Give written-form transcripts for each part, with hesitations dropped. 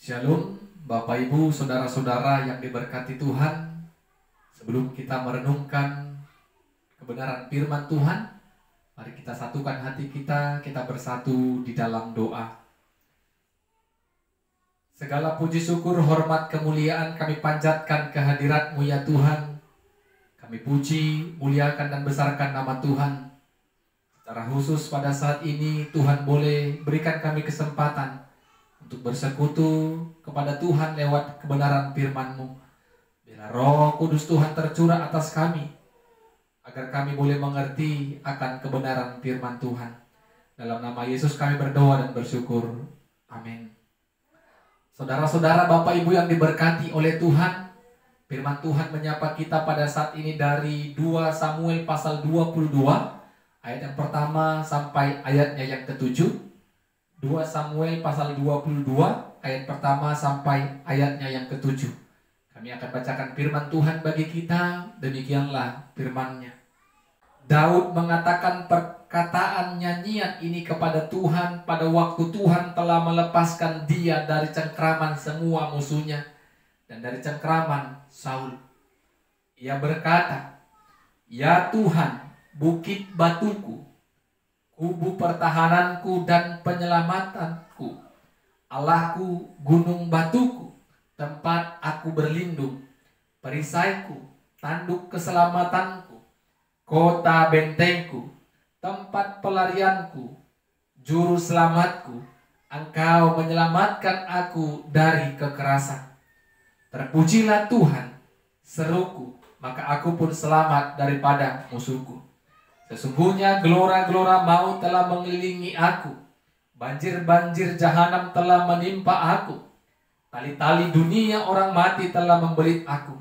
Shalom, Bapak Ibu, Saudara-saudara yang diberkati Tuhan. Sebelum kita merenungkan kebenaran firman Tuhan, mari kita satukan hati kita bersatu di dalam doa. Segala puji syukur, hormat, kemuliaan kami panjatkan kehadirat-Mu ya Tuhan. Kami puji, muliakan dan besarkan nama Tuhan. Secara khusus pada saat ini Tuhan boleh berikan kami kesempatan untuk bersekutu kepada Tuhan lewat kebenaran firman-Mu. Bila Roh Kudus Tuhan tercurah atas kami, agar kami boleh mengerti akan kebenaran firman Tuhan. Dalam nama Yesus kami berdoa dan bersyukur. Amin. Saudara-saudara, Bapak Ibu yang diberkati oleh Tuhan, firman Tuhan menyapa kita pada saat ini dari 2 Samuel pasal 22, ayat yang pertama sampai ayatnya yang ke-7. 2 Samuel pasal 22 ayat pertama sampai ayatnya yang ke-7. Kami akan bacakan firman Tuhan bagi kita. Demikianlah firman-Nya. Daud mengatakan perkataan nyanyian ini kepada Tuhan pada waktu Tuhan telah melepaskan dia dari cengkraman semua musuhnya dan dari cengkraman Saul. Ia berkata, "Ya Tuhan, bukit batuku, kubu pertahananku dan penyelamatanku, Allahku, gunung batuku, tempat aku berlindung, perisaiku, tanduk keselamatanku, kota bentengku, tempat pelarianku, juru selamatku, Engkau menyelamatkan aku dari kekerasan. Terpujilah Tuhan, seruku, maka aku pun selamat daripada musuhku. Sesungguhnya gelora-gelora maut telah mengelilingi aku, banjir-banjir jahanam telah menimpa aku, tali-tali dunia orang mati telah membelit aku,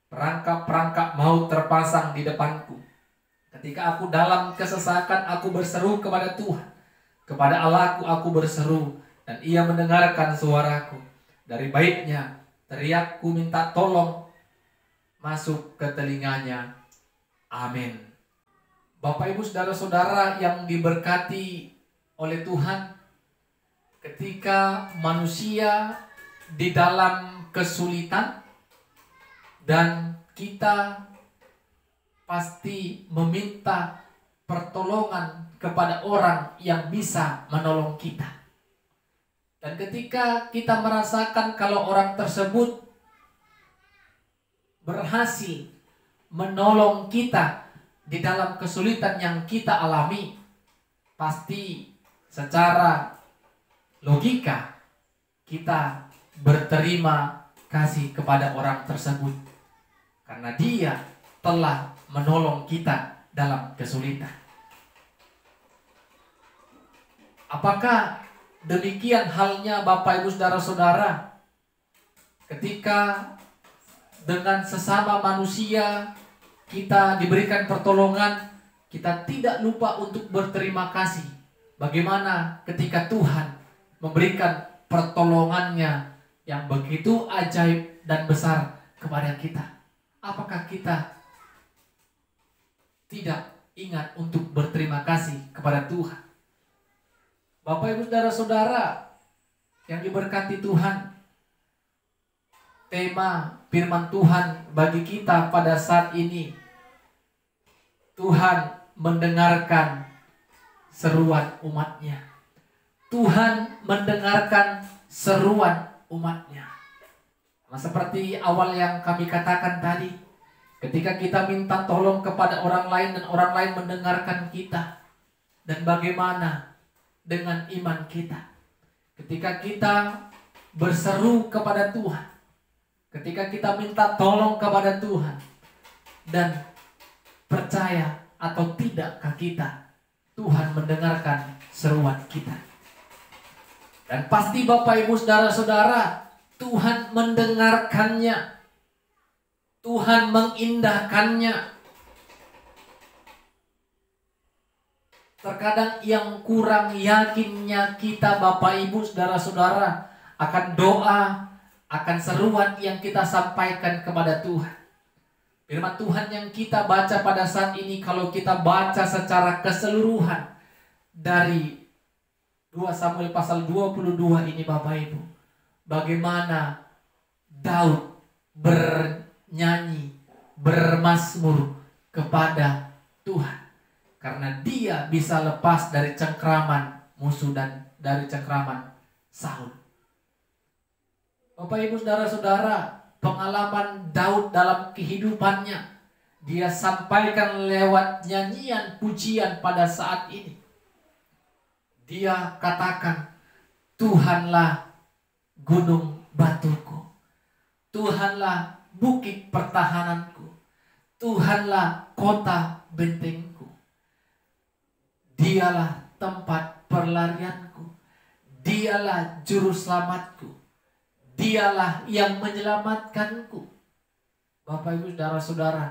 perangkap-perangkap maut terpasang di depanku. Ketika aku dalam kesesakan, aku berseru kepada Tuhan, kepada Allahku aku berseru, dan Ia mendengarkan suaraku. Dari baitnya teriakku minta tolong, masuk ke telinganya. Amin." Bapak Ibu saudara-saudara yang diberkati oleh Tuhan, ketika manusia di dalam kesulitan dan kita pasti meminta pertolongan kepada orang yang bisa menolong kita. Dan ketika kita merasakan kalau orang tersebut berhasil menolong kita di dalam kesulitan yang kita alami, pasti secara logika kita berterima kasih kepada orang tersebut karena dia telah menolong kita dalam kesulitan. Apakah demikian halnya Bapak Ibu saudara-saudara ketika dengan sesama manusia kita diberikan pertolongan, kita tidak lupa untuk berterima kasih. Bagaimana ketika Tuhan memberikan pertolongannya yang begitu ajaib dan besar kepada kita? Apakah kita tidak ingat untuk berterima kasih kepada Tuhan? Bapak Ibu saudara-saudara yang diberkati Tuhan, tema firman Tuhan bagi kita pada saat ini, Tuhan mendengarkan seruan umatnya. Tuhan mendengarkan seruan umatnya. Nah, seperti awal yang kami katakan tadi, ketika kita minta tolong kepada orang lain dan orang lain mendengarkan kita, dan bagaimana dengan iman kita ketika kita berseru kepada Tuhan, ketika kita minta tolong kepada Tuhan, dan percaya atau tidakkah kita, Tuhan mendengarkan seruan kita. Dan pasti Bapak Ibu saudara-saudara, Tuhan mendengarkannya, Tuhan mengindahkannya. Terkadang yang kurang yakinnya kita Bapak Ibu saudara-saudara akan doa, akan seruan yang kita sampaikan kepada Tuhan. Firman Tuhan yang kita baca pada saat ini, kalau kita baca secara keseluruhan dari 2 Samuel pasal 22 ini Bapak Ibu, bagaimana Daud bernyanyi, bermazmur kepada Tuhan. Karena dia bisa lepas dari cengkraman musuh dan dari cengkraman Saul. Bapak Ibu Saudara-saudara, pengalaman Daud dalam kehidupannya dia sampaikan lewat nyanyian pujian pada saat ini. Dia katakan, Tuhanlah gunung batuku, Tuhanlah bukit pertahananku, Tuhanlah kota bentengku, Dialah tempat perlarianku, Dialah juru selamatku, Dialah yang menyelamatkanku. Bapak Ibu Saudara-saudara,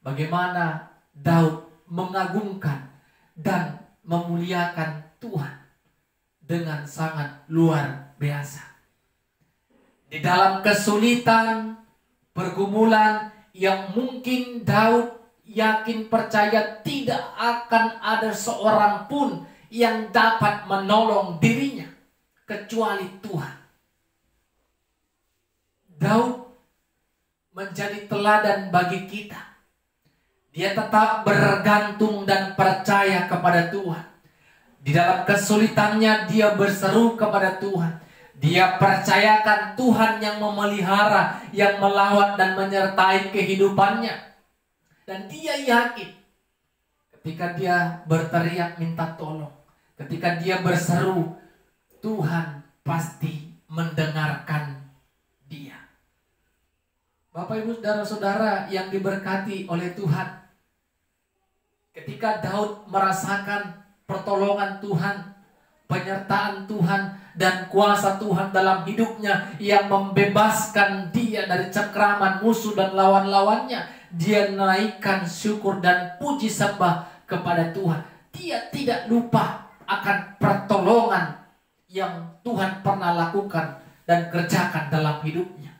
bagaimana Daud mengagungkan dan memuliakan Tuhan dengan sangat luar biasa. Di dalam kesulitan, pergumulan yang mungkin Daud yakin percaya tidak akan ada seorang pun yang dapat menolong dirinya kecuali Tuhan. Daud menjadi teladan bagi kita. Dia tetap bergantung dan percaya kepada Tuhan. Di dalam kesulitannya dia berseru kepada Tuhan. Dia percayakan Tuhan yang memelihara, yang melawat dan menyertai kehidupannya. Dan dia yakin ketika dia berteriak minta tolong, ketika dia berseru, Tuhan pasti mendengarkan dia. Bapak Ibu Saudara-saudara yang diberkati oleh Tuhan, ketika Daud merasakan pertolongan Tuhan, penyertaan Tuhan, dan kuasa Tuhan dalam hidupnya yang membebaskan dia dari cengkraman musuh dan lawan-lawannya, dia naikkan syukur dan puji sembah kepada Tuhan. Dia tidak lupa akan pertolongan yang Tuhan pernah lakukan dan kerjakan dalam hidupnya.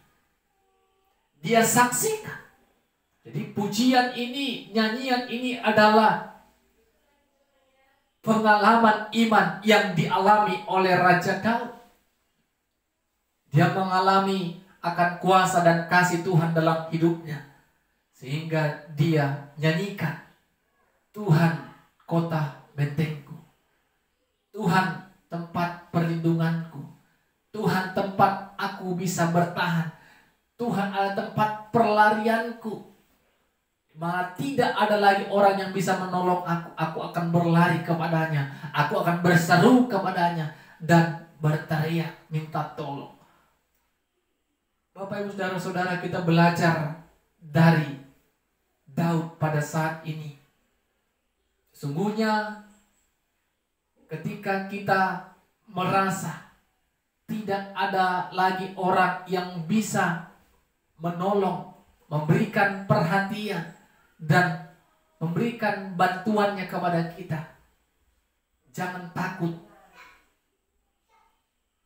Dia saksikan. Jadi pujian ini, nyanyian ini adalah pengalaman iman yang dialami oleh Raja Daud. Dia mengalami akan kuasa dan kasih Tuhan dalam hidupnya, sehingga dia nyanyikan, Tuhan kota bentengku, Tuhan tempat perlindunganku, Tuhan tempat aku bisa bertahan, Tuhan adalah tempat perlarianku. Malah tidak ada lagi orang yang bisa menolong aku akan berlari kepadanya, aku akan berseru kepadanya dan berteriak minta tolong. Bapak Ibu Saudara-saudara, kita belajar dari Daud pada saat ini. Sesungguhnya ketika kita merasa tidak ada lagi orang yang bisa menolong, memberikan perhatian dan memberikan bantuannya kepada kita, jangan takut.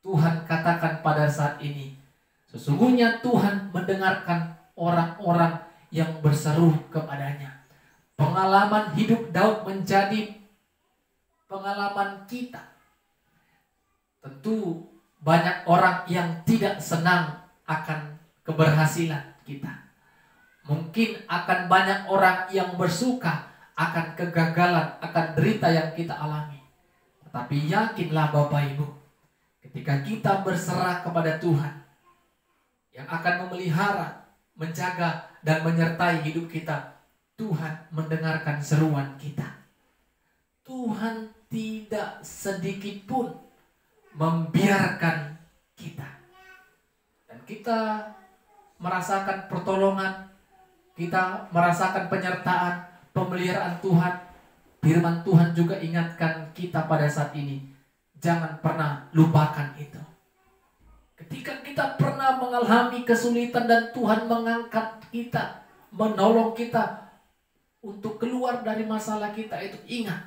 Tuhan katakan pada saat ini, sesungguhnya Tuhan mendengarkan orang-orang yang berseru kepadanya. Pengalaman hidup Daud menjadi pengalaman kita. Tentu banyak orang yang tidak senang akan keberhasilan kita. Mungkin akan banyak orang yang bersuka akan kegagalan, akan derita yang kita alami. Tetapi yakinlah Bapak Ibu, ketika kita berserah kepada Tuhan yang akan memelihara, menjaga, dan menyertai hidup kita, Tuhan mendengarkan seruan kita. Tuhan tidak sedikit pun membiarkan kita. Dan kita merasakan pertolongan, kita merasakan penyertaan, pemeliharaan Tuhan. Firman Tuhan juga ingatkan kita pada saat ini, jangan pernah lupakan itu. Ketika kita pernah mengalami kesulitan dan Tuhan mengangkat kita, menolong kita untuk keluar dari masalah kita itu, ingat,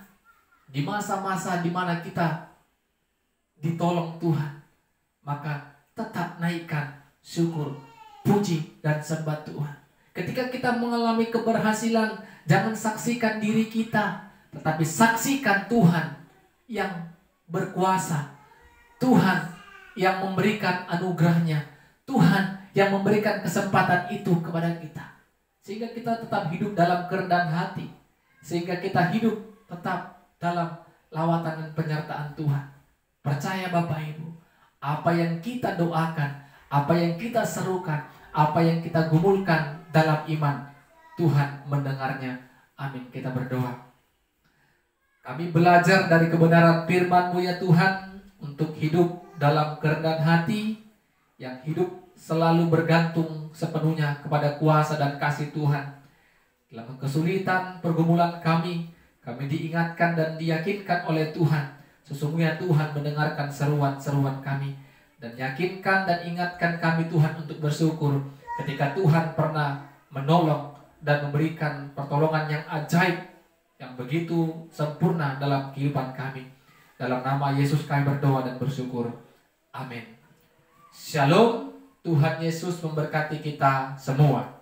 di masa-masa di mana kita ditolong Tuhan, maka tetap naikkan syukur, puji, dan sembah Tuhan. Ketika kita mengalami keberhasilan, jangan saksikan diri kita, tetapi saksikan Tuhan yang berkuasa, Tuhan yang memberikan anugerahnya, Tuhan yang memberikan kesempatan itu kepada kita, sehingga kita tetap hidup dalam kerendahan hati, sehingga kita hidup tetap dalam lawatan dan penyertaan Tuhan. Percaya Bapak Ibu, apa yang kita doakan, apa yang kita serukan, apa yang kita gumulkan dalam iman, Tuhan mendengarnya. Amin. Kita berdoa. Kami belajar dari kebenaran firman-Mu ya Tuhan, untuk hidup dalam kerendahan hati, yang hidup selalu bergantung sepenuhnya kepada kuasa dan kasih Tuhan. Dalam kesulitan pergumulan kami diingatkan dan diyakinkan oleh Tuhan, sesungguhnya Tuhan mendengarkan seruan-seruan kami, dan yakinkan dan ingatkan kami Tuhan untuk bersyukur ketika Tuhan pernah menolong dan memberikan pertolongan yang ajaib, yang begitu sempurna dalam kehidupan kami. Dalam nama Yesus kami berdoa dan bersyukur. Amin. Shalom. Tuhan Yesus memberkati kita semua.